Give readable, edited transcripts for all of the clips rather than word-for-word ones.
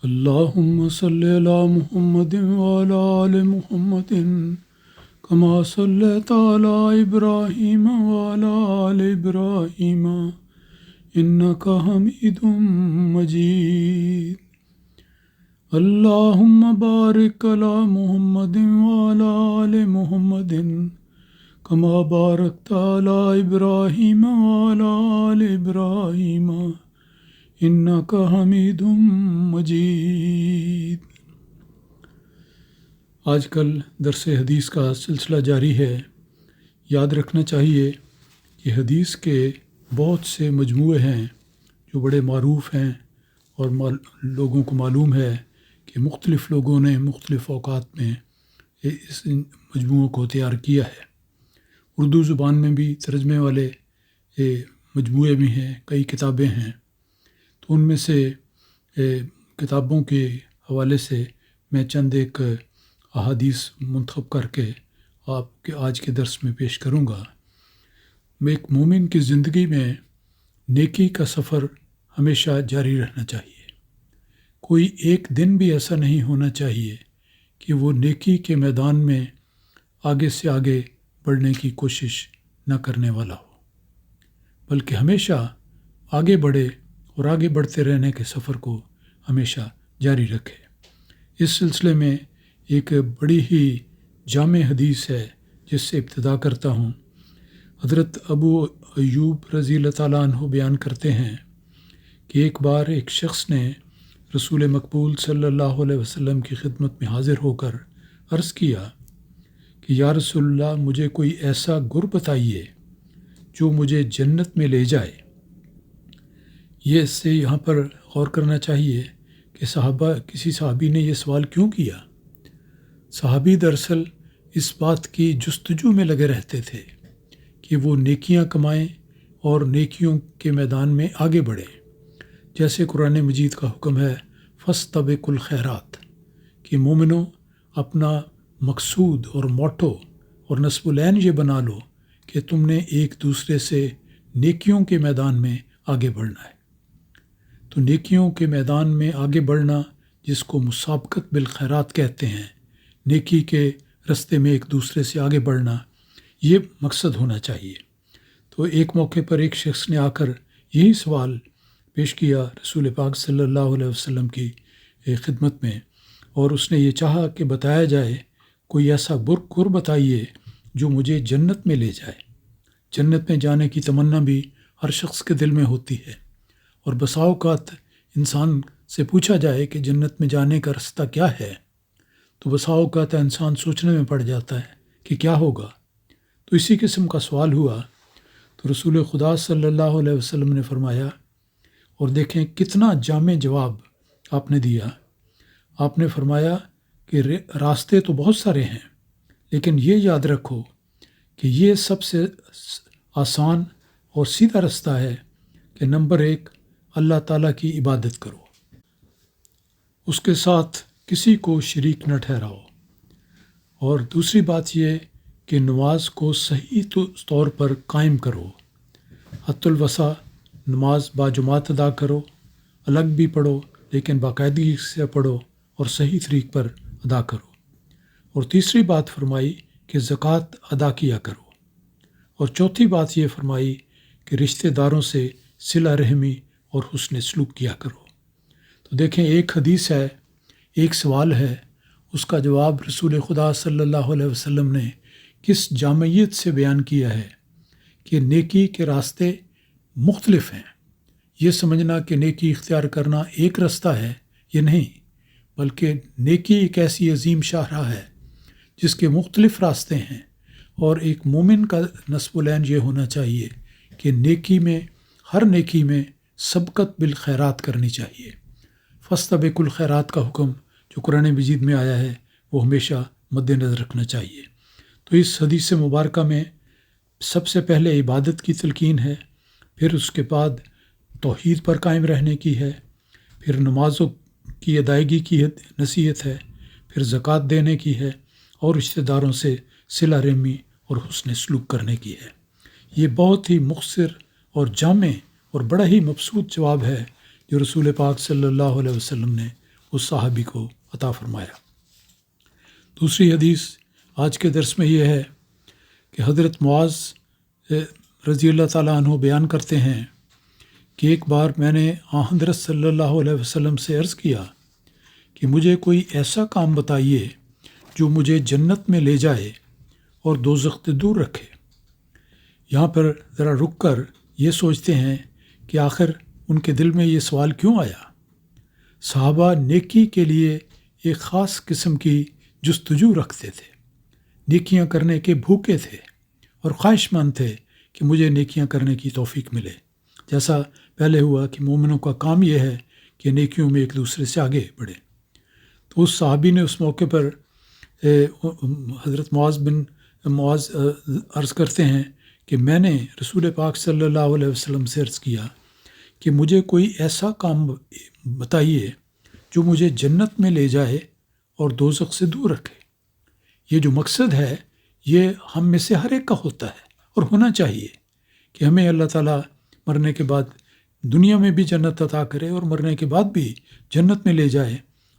اللهم صل على محمد وعلى آل محمد كما صليت على إبراهيم وعلى آل إبراهيم إنك حميد مجيد. اللهم بارك على محمد وعلى آل محمد كما باركت على إبراهيم وعلى آل إبراهيم انک حمید مجید. آج کل درس حدیث کا سلسلہ جاری ہے. یاد رکھنا چاہیے کہ حدیث کے بہت سے مجموعے ہیں جو بڑے معروف ہیں اور لوگوں کو معلوم ہے کہ مختلف لوگوں نے مختلف اوقات میں اس مجموعوں کو تیار کیا ہے. اردو زبان میں بھی ترجمے والے مجموعے بھی ہیں، کئی کتابیں ہیں. تو ان میں سے کتابوں کے حوالے سے میں چند ایک احادیث منتخب کر کے آپ کے آج کے درس میں پیش کروں گا. ایک مومن کی زندگی میں نیکی کا سفر ہمیشہ جاری رہنا چاہیے. کوئی ایک دن بھی ایسا نہیں ہونا چاہیے کہ وہ نیکی کے میدان میں آگے سے آگے بڑھنے کی کوشش نہ کرنے والا ہو، بلکہ ہمیشہ آگے بڑھے اور آگے بڑھتے رہنے کے سفر کو ہمیشہ جاری رکھے. اس سلسلے میں ایک بڑی ہی جامع حدیث ہے جس سے ابتدا کرتا ہوں. حضرت ابو ایوب رضی اللہ تعالیٰ عنہ بیان کرتے ہیں کہ ایک بار ایک شخص نے رسول مقبول صلی اللہ علیہ وسلم کی خدمت میں حاضر ہو کر عرض کیا کہ یا رسول اللہ، مجھے کوئی ایسا گر بتائیے جو مجھے جنت میں لے جائے. یہ اس سے یہاں پر غور کرنا چاہیے کہ کسی صحابی نے یہ سوال کیوں کیا. صحابی دراصل اس بات کی جستجو میں لگے رہتے تھے کہ وہ نیکیاں کمائیں اور نیکیوں کے میدان میں آگے بڑھیں. جیسے قرآن مجید کا حکم ہے فاستبقوا الخیرات، کہ مومنوں اپنا مقصود اور موٹو اور نصب العین یہ بنا لو کہ تم نے ایک دوسرے سے نیکیوں کے میدان میں آگے بڑھنا ہے. تو نیکیوں کے میدان میں آگے بڑھنا، جس کو مسابقت بالخیرات کہتے ہیں، نیکی کے رستے میں ایک دوسرے سے آگے بڑھنا، یہ مقصد ہونا چاہیے. تو ایک موقع پر ایک شخص نے آ کر یہی سوال پیش کیا رسول پاک صلی اللہ علیہ وسلم کی خدمت میں، اور اس نے یہ چاہا کہ بتایا جائے کوئی ایسا گر بتائیے جو مجھے جنت میں لے جائے. جنت میں جانے کی تمنا بھی ہر شخص کے دل میں ہوتی ہے، اور بسا اوقات انسان سے پوچھا جائے کہ جنت میں جانے کا راستہ کیا ہے تو بسا اوقات انسان سوچنے میں پڑ جاتا ہے کہ کیا ہوگا. تو اسی قسم کا سوال ہوا تو رسول خدا صلی اللہ علیہ وسلم نے فرمایا، اور دیکھیں کتنا جامع جواب آپ نے دیا. آپ نے فرمایا کہ راستے تو بہت سارے ہیں، لیکن یہ یاد رکھو کہ یہ سب سے آسان اور سیدھا راستہ ہے کہ نمبر 1، اللہ تعالیٰ کی عبادت کرو، اس کے ساتھ کسی کو شریک نہ ٹھہراؤ. اور دوسری بات یہ کہ نماز کو صحیح طور پر قائم کرو. حت الوسع نماز باجماعت ادا کرو، الگ بھی پڑھو لیکن باقاعدگی سے پڑھو اور صحیح طریق پر ادا کرو. اور تیسری بات فرمائی کہ زکوٰۃ ادا کیا کرو. اور چوتھی بات یہ فرمائی کہ رشتہ داروں سے صلہ رحمی اور حسن سلوک کیا کرو. تو دیکھیں، ایک حدیث ہے، ایک سوال ہے، اس کا جواب رسول خدا صلی اللہ علیہ وسلم نے کس جامعیت سے بیان کیا ہے کہ نیکی کے راستے مختلف ہیں. یہ سمجھنا کہ نیکی اختیار کرنا ایک راستہ ہے، یہ نہیں، بلکہ نیکی ایک ایسی عظیم شاہراہ ہے جس کے مختلف راستے ہیں. اور ایک مومن کا نصب العین یہ ہونا چاہیے کہ نیکی میں، ہر نیکی میں سبقت بالخیرات کرنی چاہیے. فاستبقوا الخیرات کا حکم جو قرآن مجید میں آیا ہے وہ ہمیشہ مد نظر رکھنا چاہیے. تو اس حدیث مبارکہ میں سب سے پہلے عبادت کی تلقین ہے، پھر اس کے بعد توحید پر قائم رہنے کی ہے، پھر نمازوں کی ادائیگی کی نصیحت ہے، پھر زکوٰۃ دینے کی ہے، اور رشتہ داروں سے صلہ رحمی اور حسن سلوک کرنے کی ہے. یہ بہت ہی مختصر اور جامع اور بڑا ہی مبسوط جواب ہے جو رسول پاک صلی اللہ علیہ وسلم نے اس صحابی کو عطا فرمایا۔ دوسری حدیث آج کے درس میں یہ ہے کہ حضرت معاذ رضی اللہ تعالیٰ عنہ بیان کرتے ہیں کہ ایک بار میں نے حضرت صلی اللہ علیہ وسلم سے عرض کیا کہ مجھے کوئی ایسا کام بتائیے جو مجھے جنت میں لے جائے اور دوزخ سے دور رکھے۔ یہاں پر ذرا رک کر یہ سوچتے ہیں کہ آخر ان کے دل میں یہ سوال کیوں آیا۔ صحابہ نیکی کے لیے ایک خاص قسم کی جستجو رکھتے تھے، نیکیاں کرنے کے بھوکے تھے اور خواہش مند تھے کہ مجھے نیکیاں کرنے کی توفیق ملے۔ جیسا پہلے ہوا کہ مومنوں کا کام یہ ہے کہ نیکیوں میں ایک دوسرے سے آگے بڑھے۔ تو اس صحابی نے اس موقع پر حضرت معاذ عرض کرتے ہیں کہ میں نے رسول پاک صلی اللہ علیہ وسلم سے عرض کیا کہ مجھے کوئی ایسا کام بتائیے جو مجھے جنت میں لے جائے اور دوزخ سے دور رکھے۔ یہ جو مقصد ہے یہ ہم میں سے ہر ایک کا ہوتا ہے اور ہونا چاہیے کہ ہمیں اللہ تعالیٰ مرنے کے بعد دنیا میں بھی جنت عطا کرے اور مرنے کے بعد بھی جنت میں لے جائے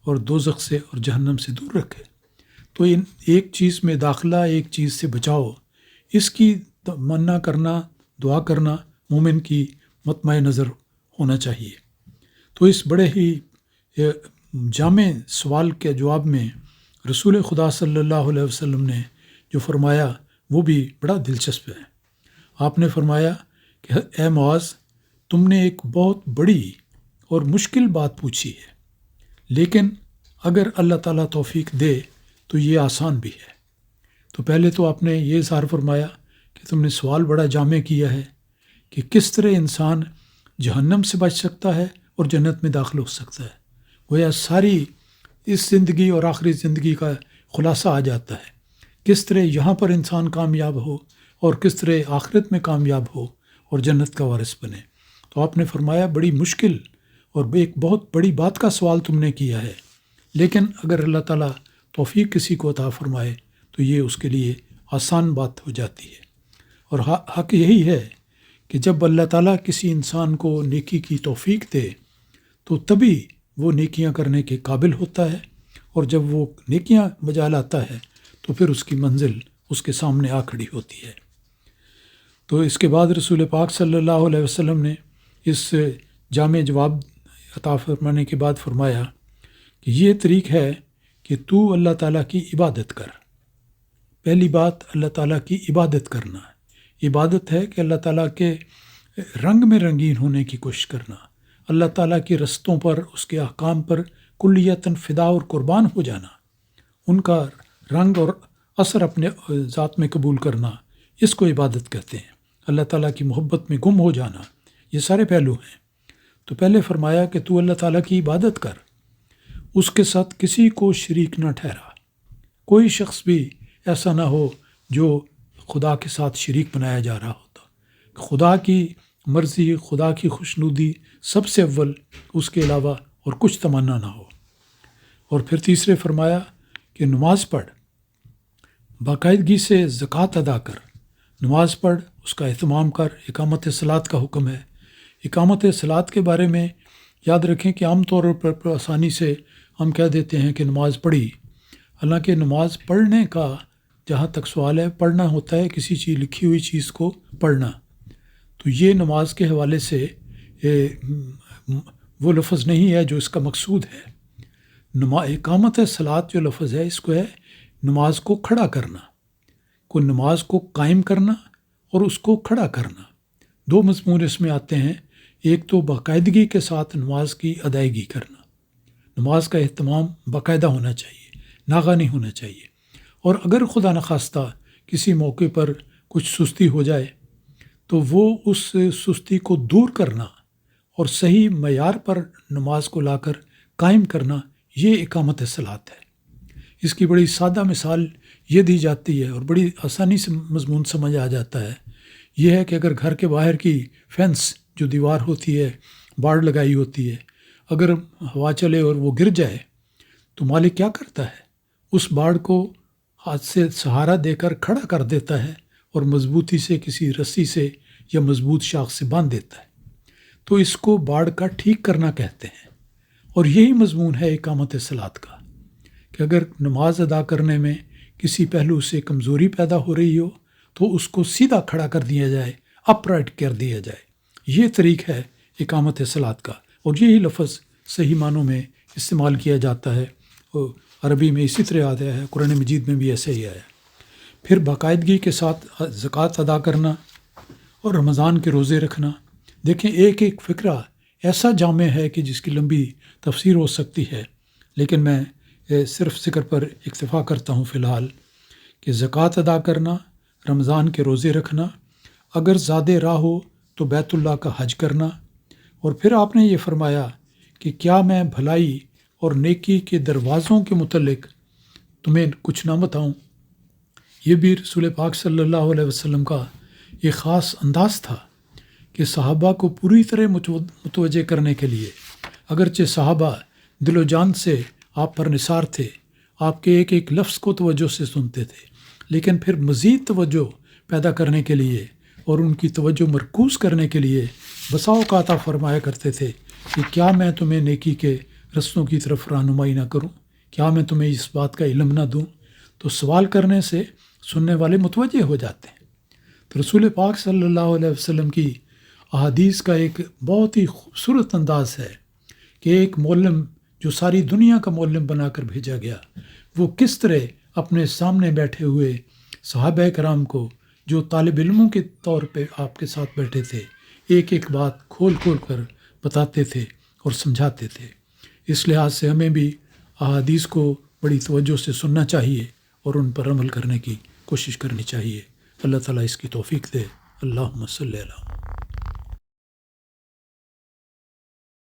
اور دوزخ سے اور جہنم سے دور رکھے۔ تو ان ایک چیز میں داخلہ، ایک چیز سے بچاؤ، اس کی تمنا کرنا، دعا کرنا مومن کی مطمع نظر ہونا چاہیے۔ تو اس بڑے ہی جامع سوال کے جواب میں رسول خدا صلی اللہ علیہ وسلم نے جو فرمایا وہ بھی بڑا دلچسپ ہے۔ آپ نے فرمایا کہ اے معاذ، تم نے ایک بہت بڑی اور مشکل بات پوچھی ہے، لیکن اگر اللہ تعالیٰ توفیق دے تو یہ آسان بھی ہے۔ تو پہلے تو آپ نے یہ اظہار فرمایا کہ تم نے سوال بڑا جامع کیا ہے کہ کس طرح انسان جہنم سے بچ سکتا ہے اور جنت میں داخل ہو سکتا ہے۔ گویا ساری اس زندگی اور آخری زندگی کا خلاصہ آ جاتا ہے، کس طرح یہاں پر انسان کامیاب ہو اور کس طرح آخرت میں کامیاب ہو اور جنت کا وارث بنے۔ تو آپ نے فرمایا بڑی مشکل اور ایک بہت بڑی بات کا سوال تم نے کیا ہے، لیکن اگر اللہ تعالیٰ توفیق کسی کو عطا فرمائے تو یہ اس کے لیے آسان بات ہو جاتی ہے۔ اور حق یہی ہے کہ جب اللہ تعالیٰ کسی انسان کو نیکی کی توفیق دے تو تبھی وہ نیکیاں کرنے کے قابل ہوتا ہے، اور جب وہ نیکیاں بجا لاتا ہے تو پھر اس کی منزل اس کے سامنے آ کھڑی ہوتی ہے۔ تو اس کے بعد رسول پاک صلی اللہ علیہ وسلم نے اس جامع جواب عطا فرمانے کے بعد فرمایا کہ یہ طریق ہے کہ تو اللہ تعالیٰ کی عبادت کر۔ پہلی بات اللہ تعالیٰ کی عبادت کرنا ہے۔ عبادت ہے کہ اللہ تعالیٰ کے رنگ میں رنگین ہونے کی کوشش کرنا، اللہ تعالیٰ کے رستوں پر، اس کے احکام پر کلیتاً فدا اور قربان ہو جانا، ان کا رنگ اور اثر اپنے ذات میں قبول کرنا، اس کو عبادت کہتے ہیں۔ اللہ تعالیٰ کی محبت میں گم ہو جانا، یہ سارے پہلو ہیں۔ تو پہلے فرمایا کہ تو اللہ تعالیٰ کی عبادت کر، اس کے ساتھ کسی کو شریک نہ ٹھہرا۔ کوئی شخص بھی ایسا نہ ہو جو خدا کے ساتھ شریک بنایا جا رہا ہوتا۔ خدا کی مرضی، خدا کی خوشنودی سب سے اول، اس کے علاوہ اور کچھ تمنا نہ ہو۔ اور پھر تیسرے فرمایا کہ نماز پڑھ، باقاعدگی سے زکوٰۃ ادا کر، نماز پڑھ، اس کا اہتمام کر۔ اقامت صلاۃ کا حکم ہے۔ اقامت صلاۃ کے بارے میں یاد رکھیں کہ عام طور پر آسانی سے ہم کہہ دیتے ہیں کہ نماز پڑھی، حالانکہ نماز پڑھنے کا جہاں تک سوال ہے، پڑھنا ہوتا ہے کسی چیز، لکھی ہوئی چیز کو پڑھنا۔ تو یہ نماز کے حوالے سے وہ لفظ نہیں ہے جو اس کا مقصود ہے۔ اقامت صلاۃ جو لفظ ہے، اس کو ہے نماز کو کھڑا کرنا، کوئی نماز کو قائم کرنا اور اس کو کھڑا کرنا۔ دو مضمون اس میں آتے ہیں، ایک تو باقاعدگی کے ساتھ نماز کی ادائیگی کرنا، نماز کا اہتمام باقاعدہ ہونا چاہیے، ناغہ نہیں ہونا چاہیے۔ اور اگر خدا نخواستہ کسی موقع پر کچھ سستی ہو جائے تو وہ اس سستی کو دور کرنا اور صحیح معیار پر نماز کو لا کر قائم کرنا، یہ اقامت صلاۃ ہے۔ اس کی بڑی سادہ مثال یہ دی جاتی ہے اور بڑی آسانی سے مضمون سمجھ آ جاتا ہے۔ یہ ہے کہ اگر گھر کے باہر کی فینس جو دیوار ہوتی ہے، باڑ لگائی ہوتی ہے، اگر ہوا چلے اور وہ گر جائے تو مالک کیا کرتا ہے؟ اس باڑ کو ہاتھ سے سہارا دے کر کھڑا کر دیتا ہے اور مضبوطی سے کسی رسی سے یا مضبوط شاخ سے باندھ دیتا ہے۔ تو اس کو باڑ کا ٹھیک کرنا کہتے ہیں۔ اور یہی مضمون ہے اقامت صلاۃ کا، کہ اگر نماز ادا کرنے میں کسی پہلو سے کمزوری پیدا ہو رہی ہو تو اس کو سیدھا کھڑا کر دیا جائے، اپ رائٹ کر دیا جائے۔ یہ طریق ہے اقامت صلاۃ کا، اور یہی لفظ صحیح معنوں میں استعمال کیا جاتا ہے، اور عربی میں اسی طرح آتا ہے، قرآن مجید میں بھی ایسے ہی آیا۔ پھر باقاعدگی کے ساتھ زکوٰۃ ادا کرنا اور رمضان کے روزے رکھنا۔ دیکھیں، ایک ایک فقرہ ایسا جامع ہے کہ جس کی لمبی تفسیر ہو سکتی ہے، لیکن میں صرف ذکر پر اکتفا کرتا ہوں فی الحال، کہ زکوٰۃ ادا کرنا، رمضان کے روزے رکھنا، اگر زیادہ راہ ہو تو بیت اللہ کا حج کرنا، اور پھر آپ نے یہ فرمایا کہ کیا میں بھلائی اور نیکی کے دروازوں کے متعلق تمہیں کچھ نہ بتاؤں۔ یہ بھی رسول پاک صلی اللہ علیہ وسلم کا یہ خاص انداز تھا کہ صحابہ کو پوری طرح متوجہ کرنے کے لیے، اگرچہ صحابہ دل و جان سے آپ پر نثار تھے، آپ کے ایک ایک لفظ کو توجہ سے سنتے تھے، لیکن پھر مزید توجہ پیدا کرنے کے لیے اور ان کی توجہ مرکوز کرنے کے لیے بسا اوقات آپ فرمایا کرتے تھے کہ کیا میں تمہیں نیکی کے رستوں کی طرف رہنمائی نہ کروں، کیا میں تمہیں اس بات کا علم نہ دوں۔ تو سوال کرنے سے سننے والے متوجہ ہو جاتے ہیں۔ تو رسول پاک صلی اللہ علیہ وسلم کی احادیث کا ایک بہت ہی خوبصورت انداز ہے کہ ایک معلم جو ساری دنیا کا معلم بنا کر بھیجا گیا، وہ کس طرح اپنے سامنے بیٹھے ہوئے صحابہ کرام کو، جو طالب علموں کے طور پہ آپ کے ساتھ بیٹھے تھے، ایک ایک بات کھول کھول کر بتاتے تھے اور سمجھاتے تھے۔ اس لحاظ سے ہمیں بھی احادیث کو بڑی توجہ سے سننا چاہیے اور ان پر عمل کرنے کی کوشش کرنی چاہیے۔ اللہ تعالیٰ اس کی توفیق دے۔ اللہم صلی اللہ